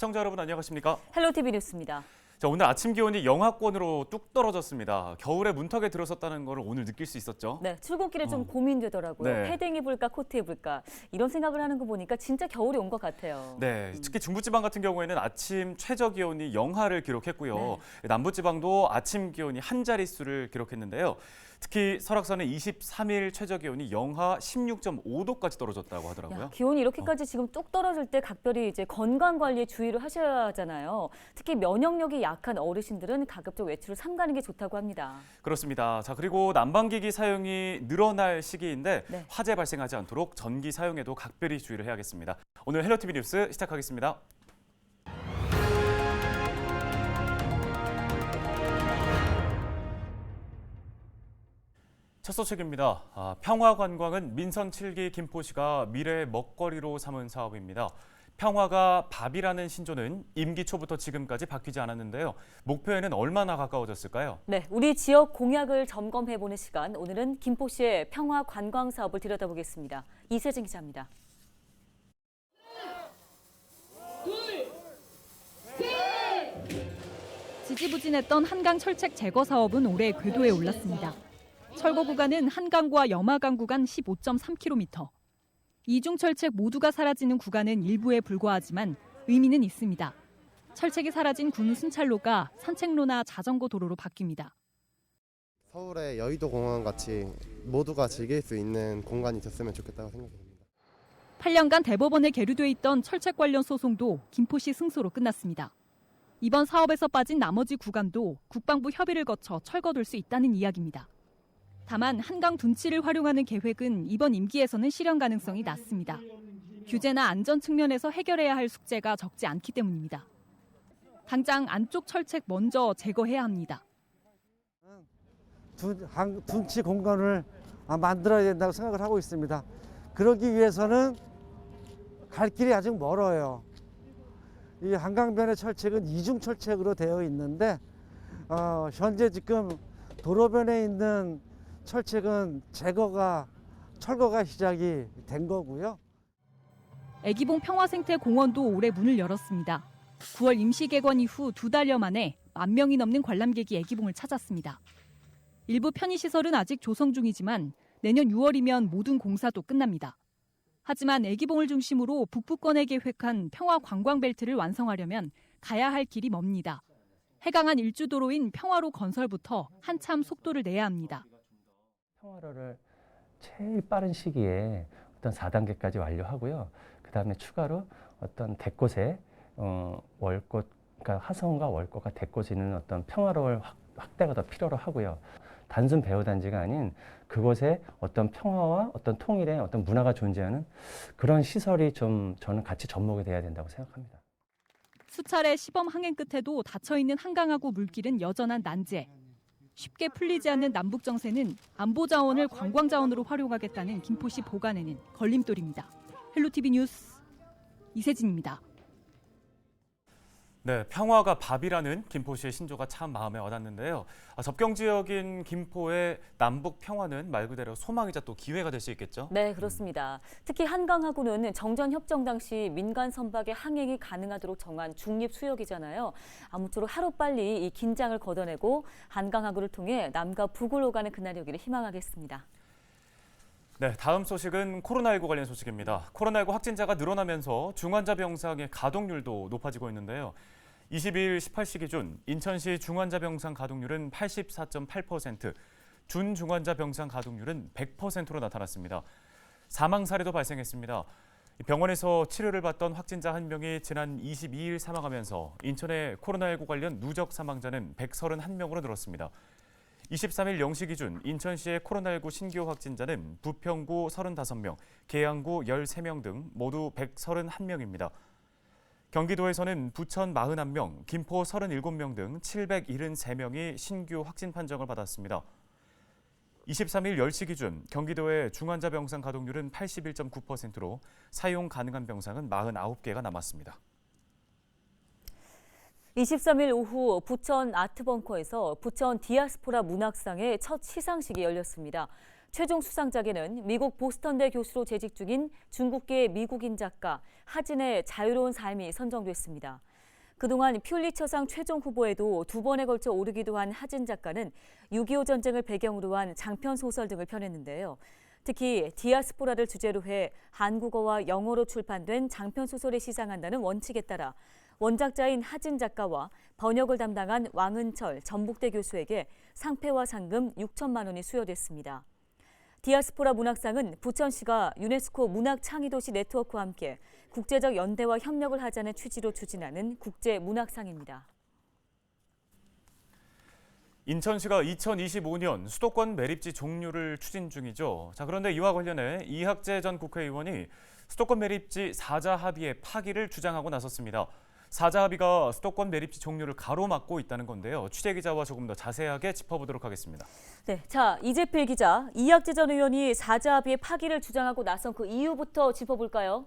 시청자 여러분 안녕하십니까? 헬로티비 뉴스입니다. 자, 오늘 아침 기온이 영하권으로 뚝 떨어졌습니다. 겨울에 문턱에 들어섰다는 걸 오늘 느낄 수 있었죠? 네, 출근길에 좀 고민되더라고요. 네. 패딩 입을까 코트 입을까 이런 생각을 하는 거 보니까 진짜 겨울이 온 것 같아요. 네, 특히 중부지방 같은 경우에는 아침 최저 기온이 영하를 기록했고요. 네. 남부지방도 아침 기온이 한 자릿수를 기록했는데요. 특히 설악산은 23일 최저 기온이 영하 16.5도까지 떨어졌다고 하더라고요. 기온이 이렇게까지 지금 뚝 떨어질 때 각별히 이제 건강 관리에 주의를 하셔야 하잖아요. 특히 면역력이 약한 어르신들은 가급적 외출을 삼가는 게 좋다고 합니다. 그렇습니다. 자, 그리고 난방기기 사용이 늘어날 시기인데 네. 화재 발생하지 않도록 전기 사용에도 각별히 주의를 해야겠습니다. 오늘 헬로티비 뉴스 시작하겠습니다. 첫 소식입니다. 평화관광은 민선 7기 김포시가 미래의 먹거리로 삼은 사업입니다. 평화가 밥이라는 신조는 임기 초부터 지금까지 바뀌지 않았는데요. 목표에는 얼마나 가까워졌을까요? 네, 우리 지역 공약을 점검해보는 시간. 오늘은 김포시의 평화관광 사업을 들여다보겠습니다. 이세진 기자입니다. 지지부진했던 한강 철책 제거 사업은 올해 궤도에 올랐습니다. 철거 구간은 한강과 염화강 구간 15.3km. 이중 철책 모두가 사라지는 구간은 일부에 불과하지만 의미는 있습니다. 철책이 사라진 군 순찰로가 산책로나 자전거 도로로 바뀝니다. 서울의 여의도 공원 같이 모두가 즐길 수 있는 공간이 됐으면 좋겠다고 생각합니다. 8년간 대법원에 계류돼 있던 철책 관련 소송도 김포시 승소로 끝났습니다. 이번 사업에서 빠진 나머지 구간도 국방부 협의를 거쳐 철거될 수 있다는 이야기입니다. 다만 한강 둔치를 활용하는 계획은 이번 임기에서는 실현 가능성이 낮습니다. 규제나 안전 측면에서 해결해야 할 숙제가 적지 않기 때문입니다. 당장 안쪽 철책 먼저 제거해야 합니다. 둔치 공간을 만들어야 된다고 생각을 하고 있습니다. 그러기 위해서는 갈 길이 아직 멀어요. 이 한강변의 철책은 이중 철책으로 되어 있는데 현재 지금 도로변에 있는 철책은 철거가 시작이 된 거고요. 애기봉 평화생태공원도 올해 문을 열었습니다. 9월 임시 개관 이후 2달여 만에 10,000명이 넘는 관람객이 애기봉을 찾았습니다. 일부 편의시설은 아직 조성 중이지만 내년 6월이면 모든 공사도 끝납니다. 하지만 애기봉을 중심으로 북부권에 계획한 평화관광벨트를 완성하려면 가야 할 길이 멉니다. 해강안 일주도로인 평화로 건설부터 한참 속도를 내야 합니다. 평화로를 제일 빠른 시기에 어떤 4단계까지 완료하고요. 그다음에 추가로 어떤 대곳에 월꽃, 그러니까 화성과 월꽃과 대꽃이 있는 어떤 평화로를 확대가 더 필요로 하고요. 단순 배후단지가 아닌 그곳에 어떤 평화와 어떤 통일의 어떤 문화가 존재하는 그런 시설이 좀 저는 같이 접목이 돼야 된다고 생각합니다. 수차례 시범 항행 끝에도 닫혀있는 한강하고 물길은 여전한 난제. 쉽게 풀리지 않는 남북 정세는 안보 자원을 관광 자원으로 활용하겠다는 김포시 보관에는 걸림돌입니다. 헬로티비 뉴스 이세진입니다. 네, 평화가 밥이라는 김포시의 신조가 참 마음에 와닿는데요. 접경 지역인 김포의 남북 평화는 말 그대로 소망이자 또 기회가 될 수 있겠죠? 네, 그렇습니다. 특히 한강하고는 정전협정 당시 민간 선박의 항행이 가능하도록 정한 중립수역이잖아요. 아무쪼록 하루빨리 이 긴장을 걷어내고 한강하구를 통해 남과 북을 오가는 그날이 오기를 희망하겠습니다. 네, 다음 소식은 코로나19 관련 소식입니다. 코로나19 확진자가 늘어나면서 중환자 병상의 가동률도 높아지고 있는데요. 22일 18시 기준 인천시 중환자 병상 가동률은 84.8%, 준중환자 병상 가동률은 100%로 나타났습니다. 사망 사례도 발생했습니다. 병원에서 치료를 받던 확진자 1명이 지난 22일 사망하면서 인천의 코로나19 관련 누적 사망자는 131명으로 늘었습니다. 23일 0시 기준 인천시의 코로나19 신규 확진자는 부평구 35명, 계양구 13명 등 모두 131명입니다. 경기도에서는 부천 41명, 김포 37명 등 773명이 신규 확진 판정을 받았습니다. 23일 10시 기준 경기도의 중환자 병상 가동률은 81.9%로 사용 가능한 병상은 49개가 남았습니다. 23일 오후 부천 아트벙커에서 부천 디아스포라 문학상의 첫 시상식이 열렸습니다. 최종 수상작에는 미국 보스턴대 교수로 재직 중인 중국계 미국인 작가 하진의 자유로운 삶이 선정됐습니다. 그동안 퓰리처상 최종 후보에도 2번에 걸쳐 오르기도 한 하진 작가는 6.25 전쟁을 배경으로 한 장편 소설 등을 펴냈는데요. 특히 디아스포라를 주제로 해 한국어와 영어로 출판된 장편 소설에 시상한다는 원칙에 따라 원작자인 하진 작가와 번역을 담당한 왕은철 전북대 교수에게 상패와 상금 6천만 원이 수여됐습니다. 디아스포라 문학상은 부천시가 유네스코 문학창의도시 네트워크와 함께 국제적 연대와 협력을 하자는 취지로 추진하는 국제문학상입니다. 인천시가 2025년 수도권 매립지 종료를 추진 중이죠. 자, 그런데 이와 관련해 이학재 전 국회의원이 수도권 매립지 사자 합의의 파기를 주장하고 나섰습니다. 사자 합의가 수도권 매립지 종료를 가로막고 있다는 건데요. 취재 기자와 조금 더 자세하게 짚어보도록 하겠습니다. 네, 자 이재필 기자, 이학재 전 의원이 사자 합의의 파기를 주장하고 나선 그 이유부터 짚어볼까요?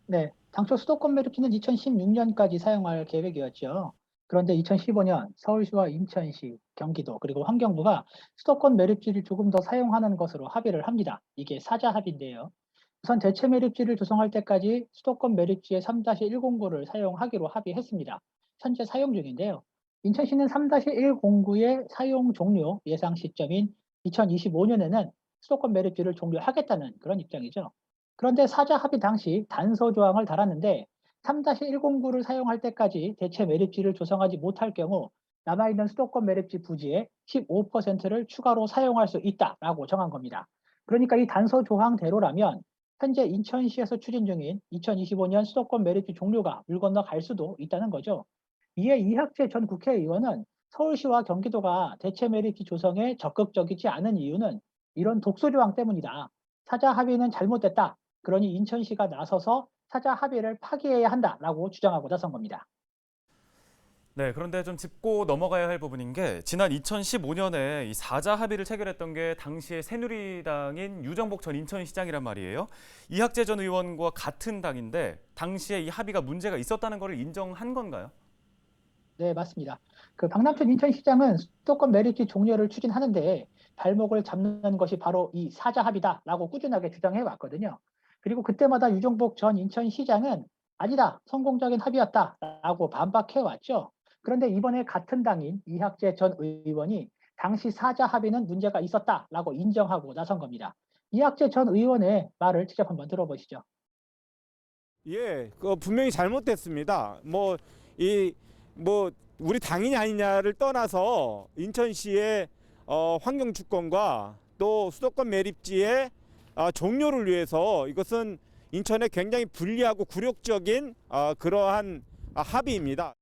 네, 당초 수도권 매립지는 2016년까지 사용할 계획이었죠. 그런데 2015년 서울시와 인천시, 경기도 그리고 환경부가 수도권 매립지를 조금 더 사용하는 것으로 합의를 합니다. 이게 사자 합의인데요. 우선 대체 매립지를 조성할 때까지 수도권 매립지의 3-109를 사용하기로 합의했습니다. 현재 사용 중인데요. 인천시는 3-109의 사용 종료 예상 시점인 2025년에는 수도권 매립지를 종료하겠다는 그런 입장이죠. 그런데 사자 합의 당시 단서 조항을 달았는데 3-109를 사용할 때까지 대체 매립지를 조성하지 못할 경우 남아있는 수도권 매립지 부지의 15%를 추가로 사용할 수 있다라고 정한 겁니다. 그러니까 이 단서 조항대로라면 현재 인천시에서 추진 중인 2025년 수도권 매립지 종료가 물 건너 갈 수도 있다는 거죠. 이에 이학재 전 국회의원은 서울시와 경기도가 대체 매립지 조성에 적극적이지 않은 이유는 이런 독소 조항 때문이다. 사자 합의는 잘못됐다. 그러니 인천시가 나서서 사자 합의를 파기해야 한다라고 주장하고 나선 겁니다. 네, 그런데 좀 짚고 넘어가야 할 부분인 게 지난 2015년에 이 사자 합의를 체결했던 게 당시의 새누리당인 유정복 전 인천시장이란 말이에요. 이학재 전 의원과 같은 당인데 당시에 이 합의가 문제가 있었다는 것을 인정한 건가요? 네, 맞습니다. 그 박남춘 인천시장은 수도권 매립지 종료를 추진하는데 발목을 잡는 것이 바로 이 사자 합의다라고 꾸준하게 주장해 왔거든요. 그리고 그때마다 유정복 전 인천시장은 아니다, 성공적인 합의였다라고 반박해 왔죠. 그런데 이번에 같은 당인 이학재 전 의원이 당시 사자 합의는 문제가 있었다라고 인정하고 나선 겁니다. 이학재 전 의원의 말을 직접 한번 들어보시죠. 예, 분명히 잘못됐습니다. 우리 당인이 아니냐를 떠나서 인천시의 환경 주권과 또 수도권 매립지의 종료를 위해서 이것은 인천에 굉장히 불리하고 굴욕적인 그러한 합의입니다.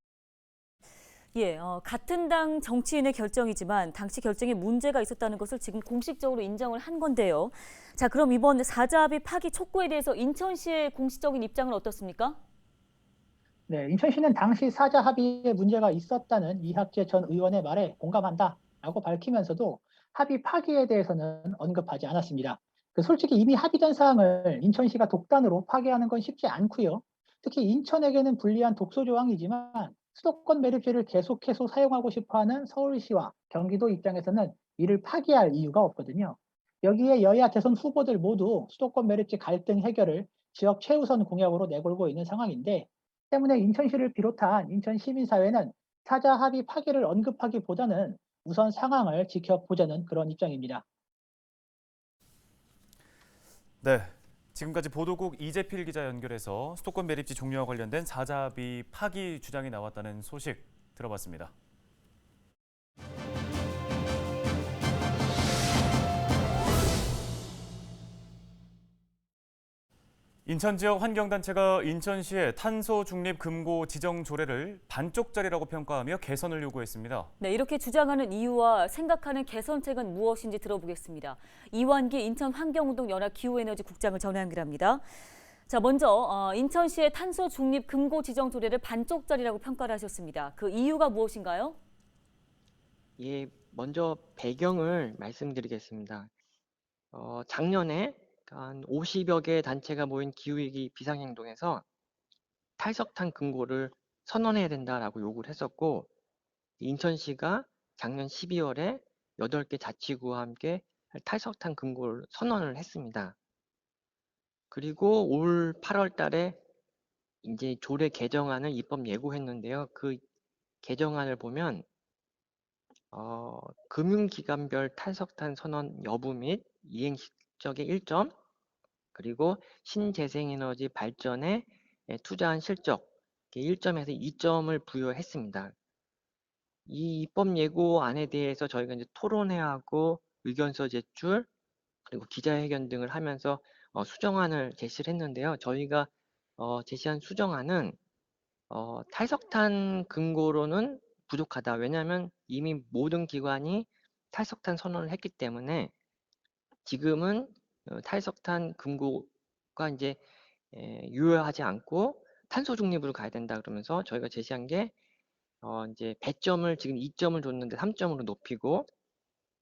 예, 같은 당 정치인의 결정이지만 당시 결정에 문제가 있었다는 것을 지금 공식적으로 인정을 한 건데요. 자, 그럼 이번 사자 합의 파기 촉구에 대해서 인천시의 공식적인 입장은 어떻습니까? 네, 인천시는 당시 사자 합의에 문제가 있었다는 이학재 전 의원의 말에 공감한다라고 밝히면서도 합의 파기에 대해서는 언급하지 않았습니다. 솔직히 이미 합의된 사항을 인천시가 독단으로 파기하는 건 쉽지 않고요. 특히 인천에게는 불리한 독소 조항이지만 수도권 매립지를 계속해서 사용하고 싶어하는 서울시와 경기도 입장에서는 이를 파기할 이유가 없거든요. 여기에 여야 대선 후보들 모두 수도권 매립지 갈등 해결을 지역 최우선 공약으로 내걸고 있는 상황인데 때문에 인천시를 비롯한 인천 시민사회는 사자 합의 파기를 언급하기보다는 우선 상황을 지켜보자는 그런 입장입니다. 네, 지금까지 보도국 이재필 기자 연결해서 수도권 매립지 종료와 관련된 사자 합의 파기 주장이 나왔다는 소식 들어봤습니다. 인천 지역 환경단체가 인천시의 탄소 중립 금고 지정 조례를 반쪽짜리라고 평가하며 개선을 요구했습니다. 네, 이렇게 주장하는 이유와 생각하는 개선책은 무엇인지 들어보겠습니다. 이완기 인천 환경운동 연합 기후에너지 국장을 전화 연결합니다. 자, 먼저 인천시의 탄소 중립 금고 지정 조례를 반쪽짜리라고 평가를 하셨습니다. 그 이유가 무엇인가요? 예, 먼저 배경을 말씀드리겠습니다. 작년에 한 50여 개 단체가 모인 기후위기 비상행동에서 탈석탄 금고를 선언해야 된다라고 요구를 했었고, 인천시가 작년 12월에 8개 자치구와 함께 탈석탄 금고를 선언을 했습니다. 그리고 올 8월 달에 이제 조례 개정안을 입법 예고했는데요. 그 개정안을 보면 금융기관별 탈석탄 선언 여부 및 이행 실적의 일점, 그리고 신재생에너지 발전에 투자한 실적 1점에서 2점을 부여했습니다. 이 입법 예고안에 대해서 저희가 이제 토론회하고 의견서 제출, 그리고 기자회견 등을 하면서 수정안을 제시를 했는데요. 저희가 제시한 수정안은 탈석탄 금고로는 부족하다. 왜냐하면 이미 모든 기관이 탈석탄 선언을 했기 때문에 지금은 탈석탄 금고가 이제 유효하지 않고 탄소 중립으로 가야 된다 그러면서 저희가 제시한 게 이제 배점을 지금 2점을 줬는데 3점으로 높이고,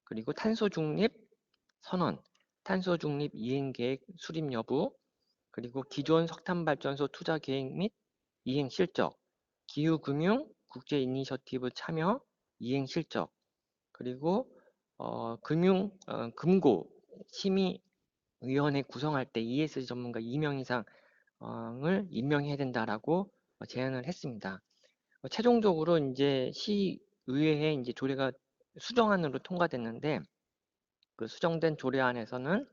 그리고 탄소 중립 선언, 탄소 중립 이행 계획 수립 여부, 그리고 기존 석탄 발전소 투자 계획 및 이행 실적, 기후 금융 국제 이니셔티브 참여 이행 실적, 그리고 금고 심의위원회 구성할 때 ESG 전문가 2명 이상을 임명해야 된다라고 제안을 했습니다. 최종적으로 이제 시의회에 이제 조례가 수정안으로 통과됐는데, 그 수정된 조례안에서는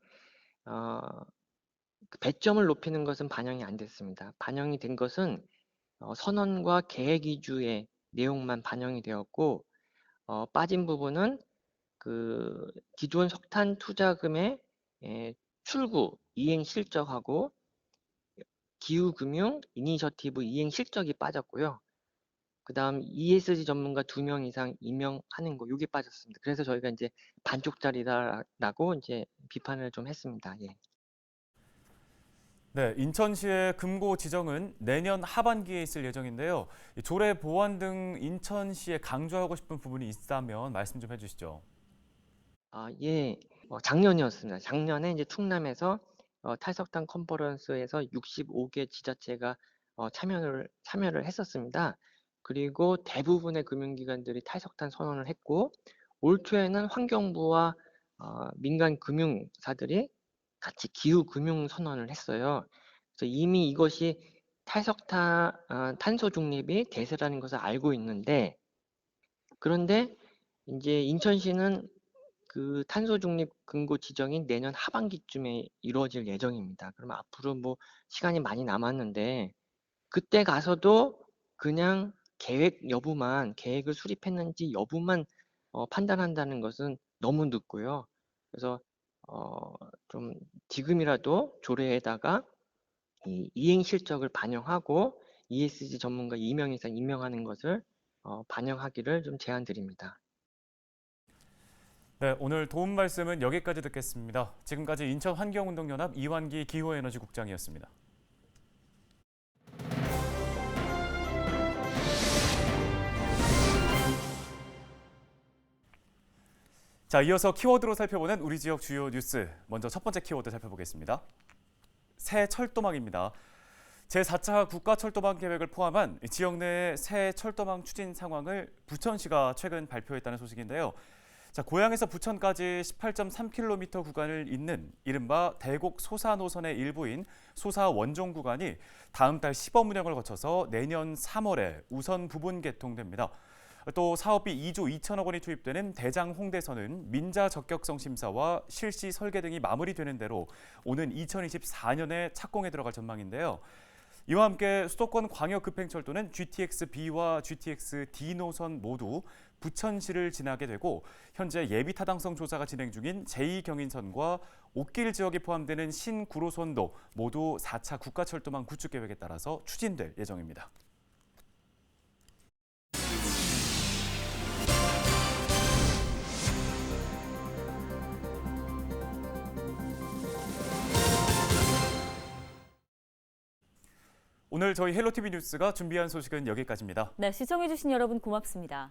그 배점을 높이는 것은 반영이 안 됐습니다. 반영이 된 것은 선언과 계획 위주의 내용만 반영이 되었고, 빠진 부분은 그 기존 석탄 투자금의 출구 이행 실적하고 기후금융 이니셔티브 이행 실적이 빠졌고요. 그 다음 ESG 전문가 2명 이상 임명하는 거, 이게 빠졌습니다. 그래서 저희가 이제 반쪽짜리다라고 이제 비판을 좀 했습니다. 예. 네, 인천시의 금고 지정은 내년 하반기에 있을 예정인데요. 이 조례 보완 등 인천시에 강조하고 싶은 부분이 있다면 말씀 좀 해주시죠. 예. 작년이었습니다. 작년에 이제 충남에서 탈석탄 컨퍼런스에서 65개 지자체가 참여를 했었습니다. 그리고 대부분의 금융기관들이 탈석탄 선언을 했고, 올 초에는 환경부와 민간 금융사들이 같이 기후 금융 선언을 했어요. 그래서 이미 이것이 탄소 중립이 대세라는 것을 알고 있는데, 그런데 이제 인천시는 그 탄소 중립 금고 지정이 내년 하반기쯤에 이루어질 예정입니다. 그러면 앞으로 뭐 시간이 많이 남았는데, 그때 가서도 그냥 계획을 수립했는지 여부만 판단한다는 것은 너무 늦고요. 그래서 좀 지금이라도 조례에다가 이 이행 실적을 반영하고 ESG 전문가 2명 이상 임명하는 것을 반영하기를 좀 제안드립니다. 네, 오늘 도움 말씀은 여기까지 듣겠습니다. 지금까지 인천환경운동연합 이완기 기후에너지국장이었습니다. 자, 이어서 키워드로 살펴보는 우리 지역 주요 뉴스. 먼저 첫 번째 키워드 살펴보겠습니다. 새 철도망입니다. 제4차 국가철도망 계획을 포함한 지역 내 새 철도망 추진 상황을 부천시가 최근 발표했다는 소식인데요. 자, 고양에서 부천까지 18.3km 구간을 잇는 이른바 대곡 소사 노선의 일부인 소사 원종 구간이 다음 달 시범 운영을 거쳐서 내년 3월에 우선 부분 개통됩니다. 또 사업비 2조 2천억 원이 투입되는 대장 홍대선은 민자 적격성 심사와 실시 설계 등이 마무리되는 대로 오는 2024년에 착공에 들어갈 전망인데요. 이와 함께 수도권 광역급행철도는 GTX-B와 GTX-D 노선 모두 부천시를 지나게 되고, 현재 예비 타당성 조사가 진행 중인 제2경인선과 옥길 지역이 포함되는 신구로선도 모두 4차 국가철도망 구축 계획에 따라서 추진될 예정입니다. 오늘 저희 헬로티비 뉴스가 준비한 소식은 여기까지입니다. 네, 시청해주신 여러분 고맙습니다.